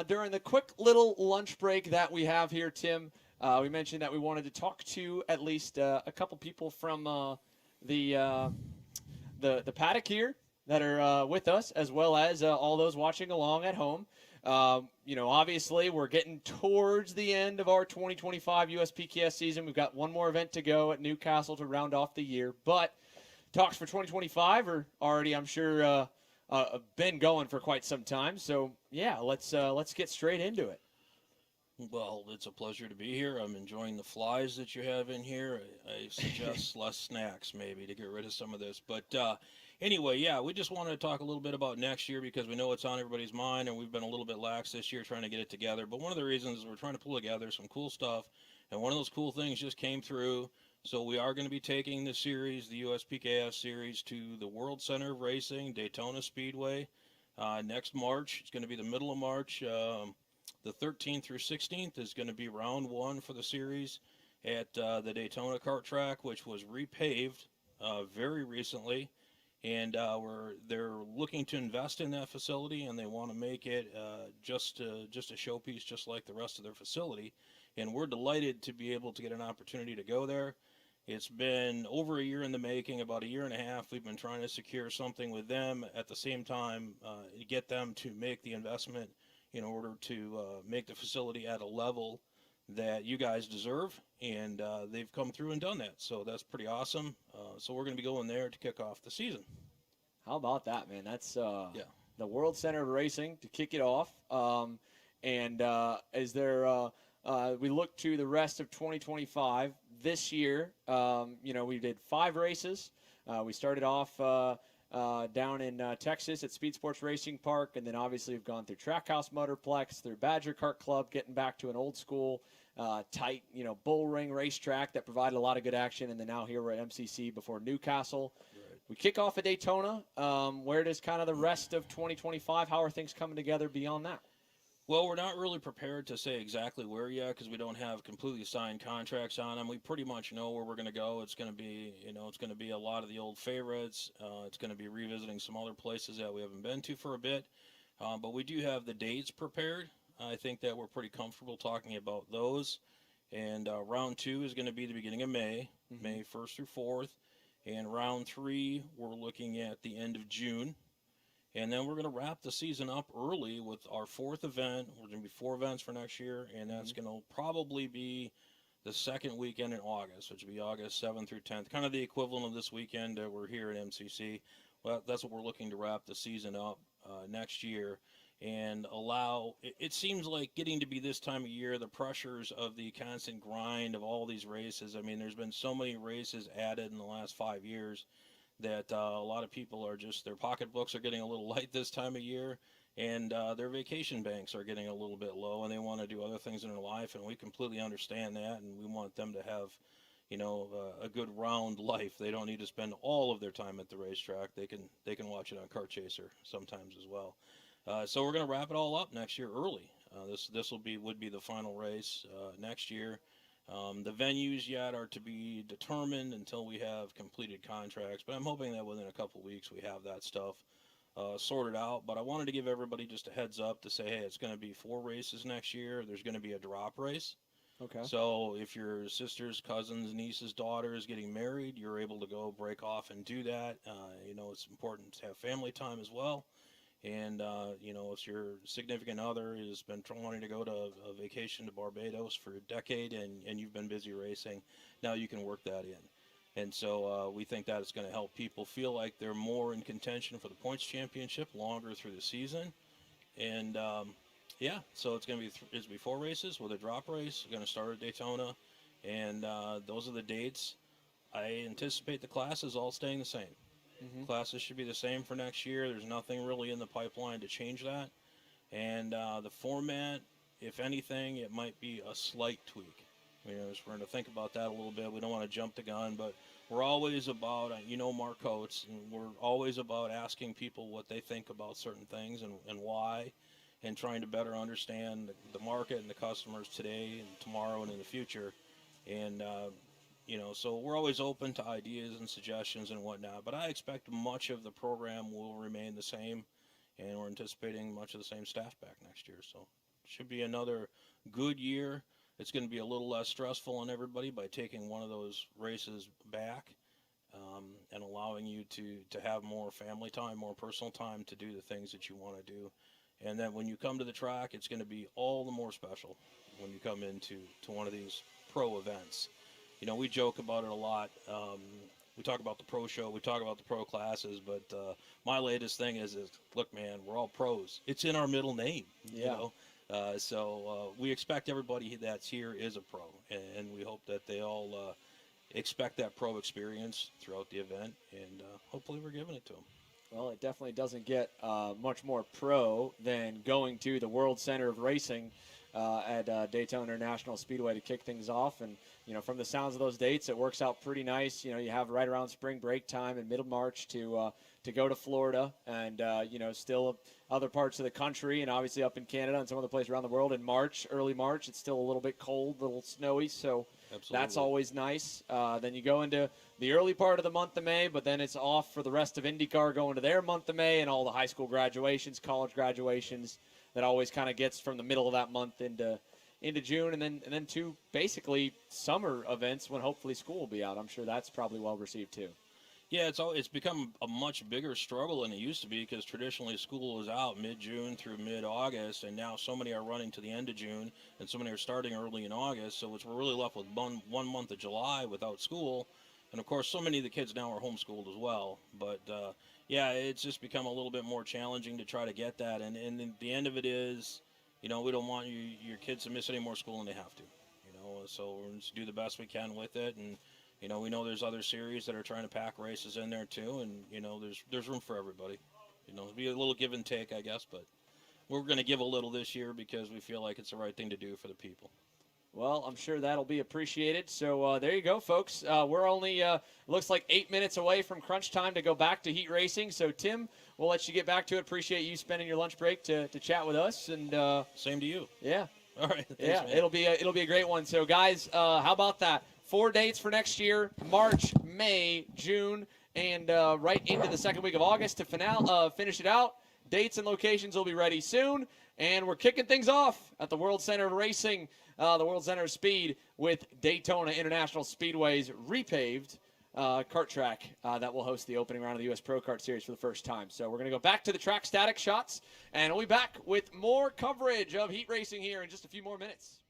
during the quick little lunch break that we have here, Tim, we mentioned that we wanted to talk to at least a couple people from the uh, the paddock here that are with us, as well as all those watching along at home. Obviously, we're getting towards the end of our 2025 USPKS season. We've got one more event to go at Newcastle to round off the year, but talks for 2025 are already, I'm sure, been going for quite some time. So yeah, let's get straight into it. Well, it's a pleasure to be here. I'm enjoying the flies that you have in here. I suggest less snacks maybe to get rid of some of this. But anyway, yeah, we just wanted to talk a little bit about next year because we know it's on everybody's mind and we've been a little bit lax this year trying to get it together. But one of the reasons is we're trying to pull together some cool stuff. And one of those cool things just came through. So we are going to be taking the series, the USPKS series, to the World Center of Racing, Daytona Speedway, next March. It's going to be the middle of March. The 13th through 16th is going to be round one for the series at the Daytona Kart track, which was repaved very recently, and they're looking to invest in that facility, and they want to make it just a showpiece, just like the rest of their facility. And we're delighted to be able to get an opportunity to go there. It's been over a year in the making, about a year and a half. We've been trying to secure something with them at the same time, get them to make the investment in order to make the facility at a level that you guys deserve, and they've come through and done that. So that's pretty awesome. So we're going to be going there to kick off the season. How about that, man? That's Yeah. the World Center of Racing to kick it off. And is there? We look to the rest of 2025 this year. We did 5 races. We started off down in Texas at Speed Sports Racing Park, and then obviously we've gone through Trackhouse Motorplex, through Badger Kart Club, getting back to an old school, tight, bull ring racetrack that provided a lot of good action, and then now here we're at MCC before Newcastle. Right. We kick off at Daytona. Where does kind of the rest of 2025? How are things coming together beyond that? Well, we're not really prepared to say exactly where yet because we don't have completely signed contracts on them. We pretty much know where we're going to go. It's going to be, it's going to be a lot of the old favorites. It's going to be revisiting some other places that we haven't been to for a bit. But we do have the dates prepared. I think that we're pretty comfortable talking about those. And round 2 is going to be the beginning of May, May 1st through 4th. And round 3, we're looking at the end of June. And then we're going to wrap the season up early with our 4th event. We're going to be 4 events for next year, and that's going to probably be the second weekend in August, which will be August 7th through 10th, kind of the equivalent of this weekend that we're here at MCC. Well, that's what we're looking to wrap the season up next year and allow. It seems like getting to be this time of year, the pressures of the constant grind of all these races. I mean, there's been so many races added in the last 5 years that a lot of people are just, their pocketbooks are getting a little light this time of year, and their vacation banks are getting a little bit low, and they want to do other things in their life, and we completely understand that, and we want them to have, a good round life. They don't need to spend all of their time at the racetrack. They can watch it on Kart Chaser sometimes as well. So we're going to wrap it all up next year early. This would be the final race next year. The venues yet are to be determined until we have completed contracts, but I'm hoping that within a couple weeks we have that stuff sorted out. But I wanted to give everybody just a heads up to say, hey, it's going to be 4 races next year. There's going to be a drop race. Okay. So if your sister's, cousin's, niece's daughter is getting married, you're able to go break off and do that. It's important to have family time as well. And, if your significant other has been wanting to go to a vacation to Barbados for a decade and you've been busy racing, now you can work that in. And so we think that it's going to help people feel like they're more in contention for the points championship longer through the season. And, so it's going to be 4 races with a drop race. We're going to start at Daytona. And those are the dates. I anticipate the classes all staying the same. Classes should be the same for next year. There's nothing really in the pipeline to change that. And the format, if anything, it might be a slight tweak. We're going to think about that a little bit. We don't want to jump the gun, but we're always about, Mark Coates, and we're always about asking people what they think about certain things and why, and trying to better understand the market and the customers today and tomorrow and in the future. And so we're always open to ideas and suggestions and whatnot, but I expect much of the program will remain the same. and we're anticipating much of the same staff back next year. So it should be another good year. It's going to be a little less stressful on everybody by taking one of those races back, and allowing you to have more family time, more personal time to do the things that you want to do. And then when you come to the track, it's going to be all the more special when you come into one of these pro events. You know, we joke about it a lot. We talk about the pro show, we talk about the pro classes, but my latest thing is look, man, we're all pros. It's in our middle name, Yeah. you know. So we expect everybody that's here is a pro, and we hope that they all expect that pro experience throughout the event, and hopefully we're giving it to them. Well, it definitely doesn't get much more pro than going to the World Center of Racing at Daytona International Speedway to kick things off. And, you know, from the sounds of those dates, it works out pretty nice. You know, you have right around spring break time in mid-March to go to Florida and, you know, still other parts of the country and obviously up in Canada and some other places around the world in March, early March. It's still a little bit cold, a little snowy, so Absolutely. that's always nice. Then you go into the early part of the month of May, but then it's off for the rest of IndyCar going to their month of May and all the high school graduations, college graduations. That always kind of gets from the middle of that month into June, and then to basically summer events when hopefully school will be out. I'm sure that's probably well received too. Yeah, it's become a much bigger struggle than it used to be, because traditionally school was out mid-June through mid-August, and now so many are running to the end of June, and so many are starting early in August, so we're really left with one month of July without school, and of course so many of the kids now are homeschooled as well. But yeah, it's just become a little bit more challenging to try to get that, and the end of it is, you know, we don't want your kids to miss any more school than they have to, you know, so we're going to do the best we can with it. And you know, we know there's other series that are trying to pack races in there too, and you know, there's room for everybody. You know, it'll be a little give and take, I guess, but we're going to give a little this year because we feel like it's the right thing to do for the people. Well, I'm sure that'll be appreciated. So there you go, folks. We're only, looks like 8 minutes away from crunch time to go back to heat racing. So, Tim, we'll let you get back to it. Appreciate you spending your lunch break to chat with us. And Same to you. Yeah. All right. Thanks, Yeah, man. it'll be a great one. So, guys, how about that? 4 dates for next year: March, May, June, and right into the second week of August to finish it out. Dates and locations will be ready soon. And we're kicking things off at the World Center of Racing, the World Center of Speed, with Daytona International Speedway's repaved kart track that will host the opening round of the U.S. Pro Kart Series for the first time. So we're going to go back to the track static shots, and we'll be back with more coverage of heat racing here in just a few more minutes.